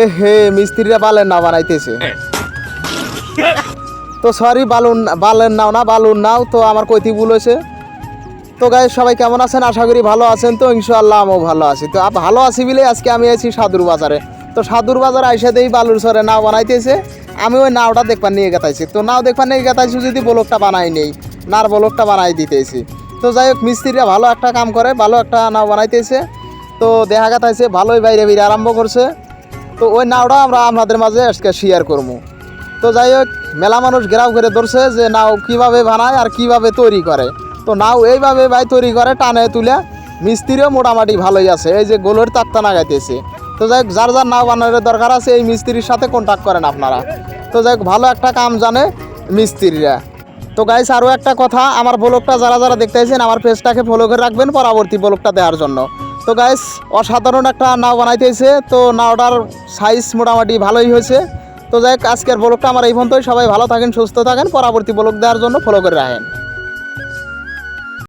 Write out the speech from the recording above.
এ হে মিস্ত্রিরা বালের নাও বানাইতেছে। তো সরি বালের নাও না বালুর নাও, তো আমার কইতে ভুল হয়েছে। তো গাইস সবাই কেমন আছেন? আশা করি ভালো আছেন। তো ইনশাআল্লাহ আমিও ভালো আছি। তো ভালো আছি বলে আজকে আমি আছি সাদুর বাজারে। তো সাদুর বাজারে আইসা দেই বালুর সরে নাও বানাইতেছে। আমি ওই নাওটা দেখবার নিয়ে গেতাইছি। তো নাও দেখবার নিয়ে গেতাইছি যদি ব্লকটা বানাই নেই, নার ব্লকটা বানাই দিতেছি। তো যাই হোক মিস্ত্রিরা ভালো একটা কাম করে, ভালো একটা নাও বানাইতেছে। তো দেখা গেতাইছে ভালোই বাইরে বাইরে আরম্ভ করছে। তো ওই নাওটা আমরা আপনাদের মাঝে আজকে শেয়ার করবো। তো যাই হোক মেলা মানুষ ঘেরাও করে ধরছে যে নাও কীভাবে বানায় আর কীভাবে তৈরি করে। তো নাও এইভাবে ভাই তৈরি করে টানে তুলে, মিস্ত্রিও মোটামুটি ভালোই আছে, এই যে গোলের তাক্তা নাগাইতেছে। তো যাই হোক যার যার নাও বানানোর দরকার আছে এই মিস্ত্রির সাথে কন্ট্যাক্ট করেন আপনারা। তো যাই হোক ভালো একটা কাম জানে মিস্ত্রিরা। তো গাইস আরও একটা কথা, আমার ব্লগটা যারা যারা দেখতেছেন আমার পেজটাকে ফলো করে রাখবেন পরবর্তী ব্লগটা দেওয়ার জন্য। তো গাইস অসাধারণ একটা নাও বানাইতেছে। তো নাওটার সাইজ মোটামুটি ভালোই হয়েছে। তো যাই হোক আজকের ব্লগটা আমার এই পর্যন্তই। সবাই ভালো থাকেন, সুস্থ থাকেন, পরবর্তী ব্লগ দেওয়ার জন্য ফলো করে রাখেন।